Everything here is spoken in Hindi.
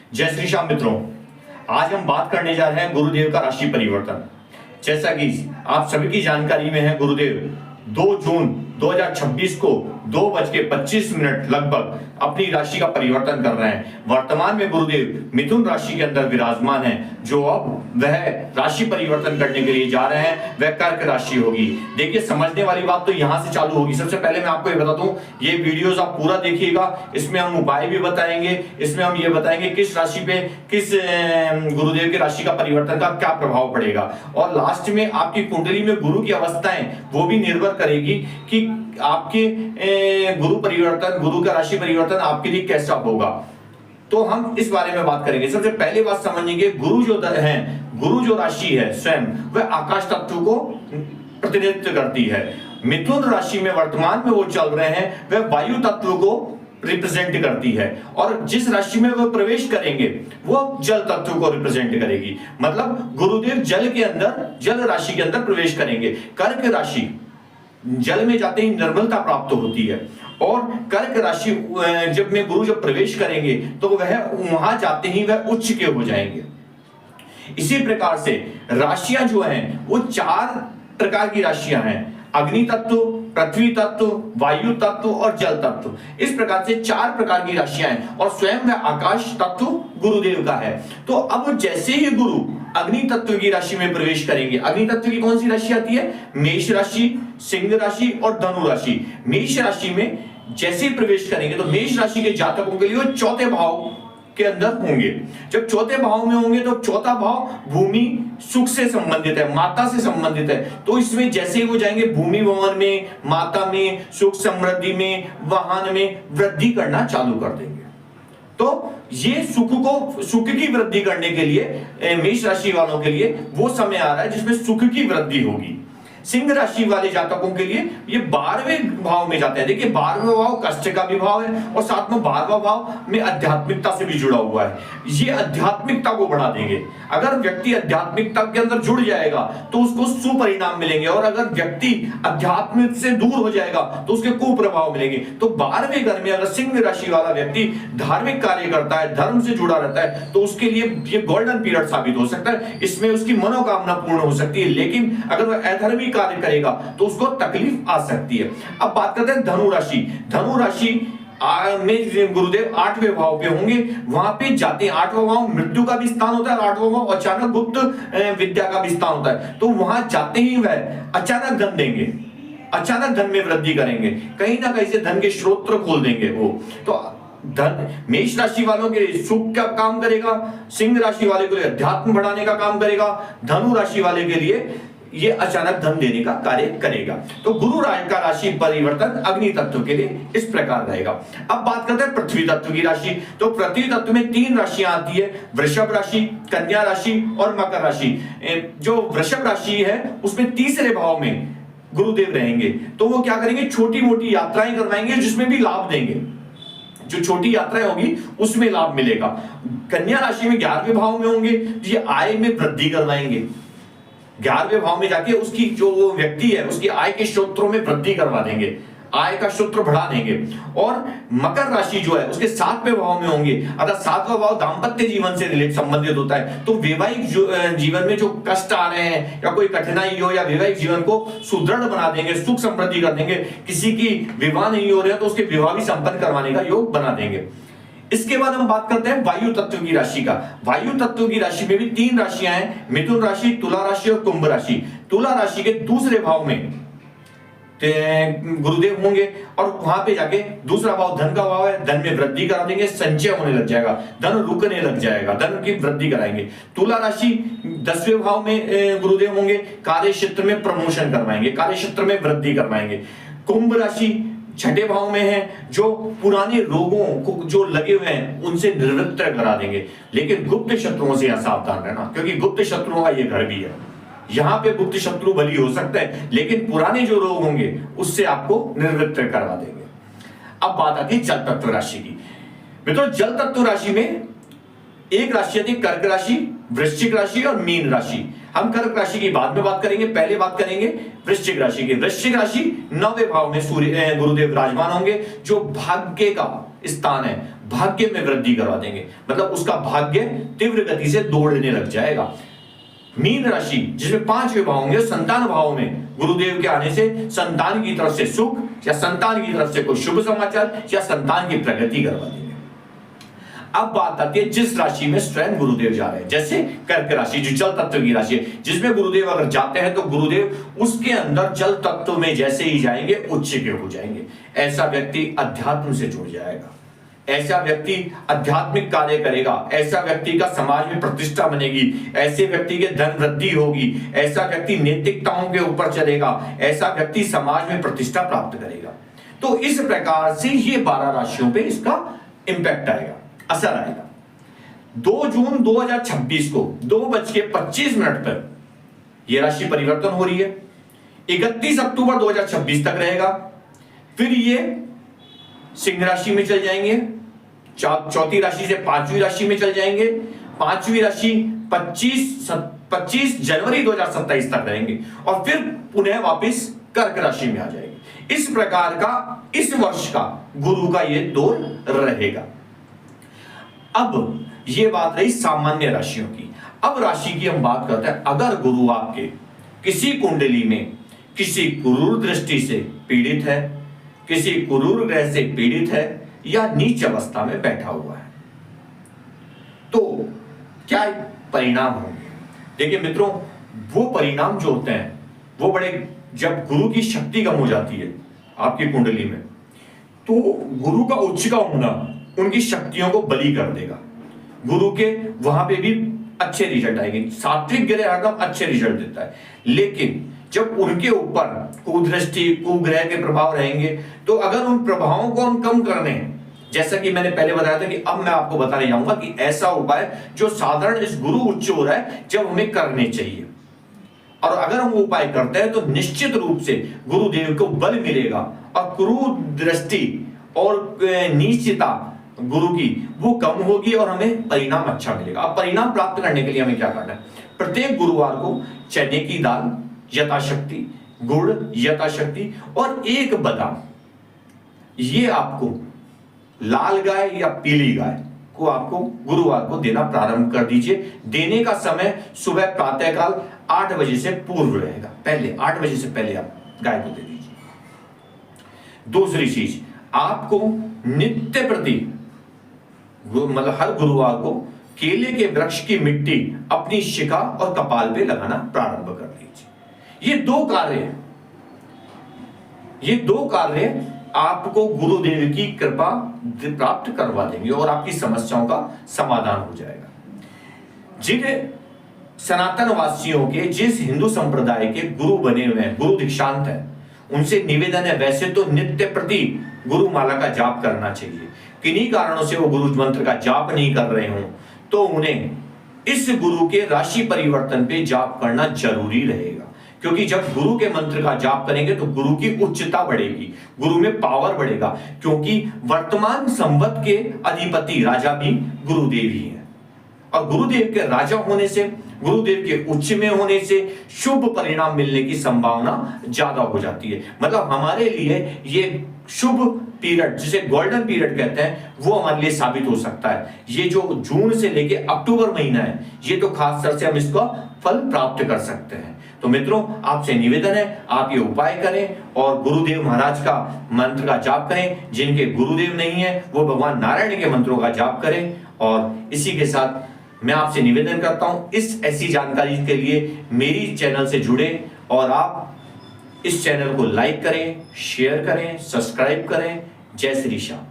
जय श्री श्याम मित्रों, आज हम बात करने जा रहे हैं गुरुदेव का राशि परिवर्तन। जैसा कि आप सभी की जानकारी में है, गुरुदेव 2 जून 2026 को 2:25 लगभग अपनी राशि का परिवर्तन कर रहे हैं। वर्तमान में गुरुदेव मिथुन राशि के अंदर विराजमान है। जो अब वह राशि परिवर्तन करने के लिए जा रहे हैं वह कर्क राशि होगी। देखिए, समझने वाली बात तो यहां से चालू होगी। सबसे पहले मैं आपको ये बता दूं, ये वीडियोस आप पूरा देखिएगा। इसमें हम उपाय भी बताएंगे, इसमें हम ये बताएंगे किस राशि पे किस गुरुदेव की राशि का परिवर्तन का क्या प्रभाव पड़ेगा, और लास्ट में आपकी कुंडली में गुरु की अवस्थाएं वो भी निर्भर करेगी कि आपके गुरु का राशि परिवर्तन आपके लिए कैसा होगा। तो हम इस बारे में बात करेंगे। सबसे पहले बात समझेंगे, गुरु जो राशि है स्वयं वह आकाश तत्व को प्रतिनिधित्व करती है। मिथुन राशि में वर्तमान में वो चल रहे हैं वह वायु तत्व को रिप्रेजेंट करती है, और जिस राशि में वो प्रवेश करेंगे वो जल तत्व को रिप्रेजेंट करेगी। मतलब गुरुदेव जल राशि के अंदर प्रवेश करेंगे। कर्क राशि जल में जाते ही निर्मलता प्राप्त होती है, और कर्क राशि जब गुरु प्रवेश करेंगे तो वह वहां जाते ही वह उच्च के हो जाएंगे। इसी प्रकार से राशियां जो हैं वो 4 प्रकार की राशियां हैं: अग्नि तत्व, पृथ्वी तत्व, वायु तत्व और जल तत्व। इस प्रकार से 4 प्रकार की राशियां हैं, और स्वयं वह आकाश तत्व गुरुदेव का है। तो अब जैसे ही गुरु अग्नि तत्व की राशि में प्रवेश करेंगे, अग्नि तत्व की कौन सी राशि आती है? मेष राशि, सिंह राशि और धनु राशि। मेष राशि में जैसे ही प्रवेश करेंगे तो मेष राशि के जातकों के लिए वो 4थे भाव के अंदर होंगे। जब 4थे भाव में होंगे तो 4था भाव भूमि सुख से संबंधित है, माता से संबंधित है। तो इसमें जैसे ही वो जाएंगे भूमि भवन में, माता में, सुख समृद्धि में, वाहन में वृद्धि करना चालू कर देंगे। तो ये सुख की वृद्धि करने के लिए मेष राशि वालों के लिए वो समय आ रहा है जिसमें सुख की वृद्धि होगी। सिंह राशि वाले जातकों के लिए ये 12वें भाव में जाते हैं। देखिए, 12वां भाव कष्ट का भी भाव है, और साथ में 12वां भाव में आध्यात्मिकता से भी जुड़ा हुआ है। ये आध्यात्मिकता को बढ़ा देंगे। अगर व्यक्ति आध्यात्मिकता के अंदर जुड़ जाएगा तो उसको सुपरिणाम मिलेंगे, और अगर व्यक्ति अध्यात्म से दूर हो जाएगा तो उसके कुप्रभाव मिलेंगे। तो 12वें घर में अगर सिंह राशि वाला व्यक्ति धार्मिक कार्य करता है, धर्म से जुड़ा रहता है, तो उसके लिए ये गोल्डन पीरियड साबित हो सकता है। इसमें उसकी मनोकामना पूर्ण हो सकती है। लेकिन अगर वह अधर्मी कार्य करेगा तो उसको तकलीफ आ सकती है। अब बात करते हैं धनु राशि। धनु राशि में गुरुदेव 8वें भाव पे होंगे। वहां पे जाते हैं, 8वां भाव मृत्यु का भी स्थान होता है, और 8वां भाव अचानक गुप्त विद्या का भी स्थान होता है। तो वहां जाते ही वह अचानक धन देंगे, अचानक धन में वृद्धि करेंगे, कहीं ना कहीं से धन के स्रोत खोल देंगे वो। तो धन मेष राशि वालों के लिए सुख का काम करेगा, सिंह राशि वाले के लिए अध्यात्म बढ़ाने का काम करेगा, धनु राशि वाले के लिए ये अचानक धन देने का कार्य करेगा। तो गुरु का राशि परिवर्तन अग्नि तत्व के लिए इस प्रकार रहेगा। अब बात करते हैं पृथ्वी तत्व की राशि। तो पृथ्वी तत्व में 3 राशियां आती है: वृषभ राशि, कन्या राशि और मकर राशि। जो वृषभ राशि है उसमें 3रे भाव में गुरुदेव रहेंगे। तो वो क्या करेंगे? छोटी मोटी यात्राएं करवाएंगे जिसमें भी लाभ देंगे। जो छोटी यात्राएं होगी उसमें लाभ मिलेगा। कन्या राशि में 11वें भाव में होंगे, ये आय में वृद्धि करवाएंगे। 11वें भाव में जाके उसकी जो व्यक्ति है उसकी आय के स्रोतों में वृद्धि करवा देंगे, आय का सूत्र बढ़ा देंगे। और मकर राशि जो है उसके 7वें भाव में होंगे, अर्थात 7वां भाव दाम्पत्य जीवन से संबंधित होता है। तो वैवाहिक जीवन में जो कष्ट आ रहे हैं या कोई कठिनाई हो, या वैवाहिक जीवन को सुदृढ़ बना देंगे, सुख समृद्धि कर देंगे। किसी की विवाह नहीं हो रहे हैं तो उसके विवाह भी संपन्न करवाने का योग बना देंगे। इसके बाद हम बात करते हैं वायु तत्व की राशि का। वायु तत्व की राशि में भी 3 राशियां हैं: मिथुन राशि, तुला राशि और कुंभ राशि। तुला राशि के 2रे भाव में गुरुदेव होंगे, और वहां पे जाके 2रा भाव धन का भाव है, धन में वृद्धि करा देंगे, संचय होने लग जाएगा, धन रुकने लग जाएगा, धन की वृद्धि कराएंगे। तुला राशि 10वें भाव में गुरुदेव होंगे, कार्य क्षेत्र में प्रमोशन करवाएंगे, कार्य क्षेत्र में वृद्धि करवाएंगे। कुंभ राशि 6ठे भाव में है, जो पुराने रोगों को जो लगे हुए हैं उनसे निवृत्त करा देंगे। लेकिन गुप्त शत्रुओं से सावधान रहना, क्योंकि गुप्त शत्रुओं का ये घर भी है। यहां पे गुप्त शत्रु बली हो सकता है, लेकिन पुराने जो रोग होंगे उससे आपको निवृत्त करवा देंगे। अब बात आती है जल तत्व राशि की। मित्रों, जल तत्व राशि में एक राशि आती है कर्क राशि, वृश्चिक राशि और मीन राशि। हम कर्क राशि की बाद में बात करेंगे, पहले बात करेंगे वृश्चिक राशि की। वृश्चिक राशि 9वें भाव में सूर्य गुरुदेव विराजमान होंगे, जो भाग्य का स्थान है। भाग्य में वृद्धि करवा देंगे, मतलब उसका भाग्य तीव्र गति से दौड़ने लग जाएगा। मीन राशि जिसमें 5 भाव होंगे, संतान भाव में गुरुदेव के आने से संतान की तरफ से सुख या संतान की तरफ से कोई शुभ समाचार या संतान की प्रगति करवा देंगे। अब बात आती है जिस राशि में स्वयं गुरुदेव जा रहे हैं, जैसे कर्क राशि जो जल तत्व की राशि है, जिसमें गुरुदेव अगर जाते हैं तो गुरुदेव उसके अंदर जल तत्व में जैसे ही जाएंगे उच्च के हो जाएंगे। ऐसा व्यक्ति अध्यात्म से जुड़ जाएगा, ऐसा व्यक्ति आध्यात्मिक कार्य करेगा, ऐसा व्यक्ति का समाज में प्रतिष्ठा बनेगी, ऐसे व्यक्ति के धन वृद्धि होगी, ऐसा व्यक्ति नैतिकताओं के ऊपर चलेगा, ऐसा व्यक्ति समाज में प्रतिष्ठा प्राप्त करेगा। तो इस प्रकार से ये 12 राशियों पे इसका इंपैक्ट आएगा, असर आएगा। 2 जून 2026 को 2:25 पर यह राशि परिवर्तन हो रही है। 31 अक्टूबर 2026 तक रहेगा, फिर ये सिंह राशि में चल जाएंगे, चौथी राशि से 5वीं राशि में चल जाएंगे, 5वीं राशि 25 जनवरी 2027 तक रहेंगे और फिर पुनः वापस कर्क राशि में आ जाएंगे। इस प्रकार का इस वर्ष का गुरु का ये दौर रहेगा। अब ये बात रही सामान्य राशियों की। अब राशि की हम बात करते हैं, अगर गुरु आपके किसी कुंडली में किसी क्रूर दृष्टि से पीड़ित है, किसी क्रूर ग्रह से पीड़ित है या नीच अवस्था में बैठा हुआ है, तो क्या परिणाम होंगे? देखिए मित्रों, वो परिणाम जो होते हैं वो बड़े, जब गुरु की शक्ति कम हो जाती है आपकी कुंडली में, तो गुरु का उच्च का होना उनकी शक्तियों को बलि कर देगा। गुरु के वहां पे भी अच्छे रिजल्ट आएंगे, सात्विक ग्रह हरदम अच्छे रिजल्ट देता है, लेकिन जब उनके ऊपर कुदृष्टि कुग्रह के प्रभाव रहेंगे तो अगर उन प्रभावों को हम कम करने हैं, जैसा कि मैंने पहले बताया था कि अब मैं आपको बताने जाऊंगा कि ऐसा उपाय जो साधारण इस गुरु उच्च हो रहा है जब हमें करने चाहिए, और अगर हम वो उपाय करते हैं तो निश्चित रूप से गुरुदेव को बल मिलेगा और क्रूर दृष्टि और नीचता गुरु की वो कम होगी और हमें परिणाम अच्छा मिलेगा। अब परिणाम प्राप्त करने के लिए हमें क्या करना है? प्रत्येक गुरुवार को चने की दाल यथाशक्ति, गुड़ यथाशक्ति और 1 बादाम, ये आपको लाल गाय या पीली गाय को आपको गुरुवार को देना प्रारंभ कर दीजिए। देने का समय सुबह प्रातःकाल 8 बजे से पूर्व रहेगा, पहले 8 बजे से पहले आप गाय को दे दीजिए। दूसरी चीज, आपको नित्य प्रति मतलब हर गुरुवार को केले के वृक्ष की मिट्टी अपनी शिखा और कपाल पे लगाना प्रारंभ कर दीजिए। ये 2 कार्य आपको गुरुदेव की कृपा प्राप्त करवा देंगे और आपकी समस्याओं का समाधान हो जाएगा। जिन सनातन वासियों के, जिस हिंदू संप्रदाय के गुरु बने हुए हैं, गुरु दीक्षांत है, उनसे निवेदन है, वैसे तो नित्य प्रति गुरु माला का जाप करना चाहिए, किन्हीं कारणों से वो गुरु मंत्र का जाप नहीं कर रहे हों तो उन्हें इस गुरु के राशि परिवर्तन पे जाप करना जरूरी रहेगा, क्योंकि जब गुरु के मंत्र का जाप करेंगे तो गुरु की उच्चता बढ़ेगी, गुरु में पावर बढ़ेगा, क्योंकि वर्तमान संवत के अधिपति राजा भी गुरुदेव ही है और गुरुदेव के राजा होने से, गुरुदेव के उच्च में होने से शुभ परिणाम मिलने की संभावना ज्यादा हो जाती है। मतलब हमारे लिए ये शुभ पीरियड, जिसे गोल्डन पीरियड कहते हैं, वो हमारे लिए साबित हो सकता है। ये जो जून से लेके अक्टूबर महीना है, ये तो खास तरह से हम इसका फल प्राप्त कर सकते हैं। तो मित्रों, आपसे निवेदन है आप ये उपाय करें और गुरुदेव महाराज का मंत्र का जाप करें। जिनके गुरुदेव नहीं है वो भगवान नारायण के मंत्रों का जाप करें। और इसी के साथ मैं आपसे निवेदन करता हूं, इस ऐसी जानकारी के लिए मेरी चैनल से जुड़े और आप इस चैनल को लाइक करें, शेयर करें, सब्सक्राइब करें। जय श्री श्याम।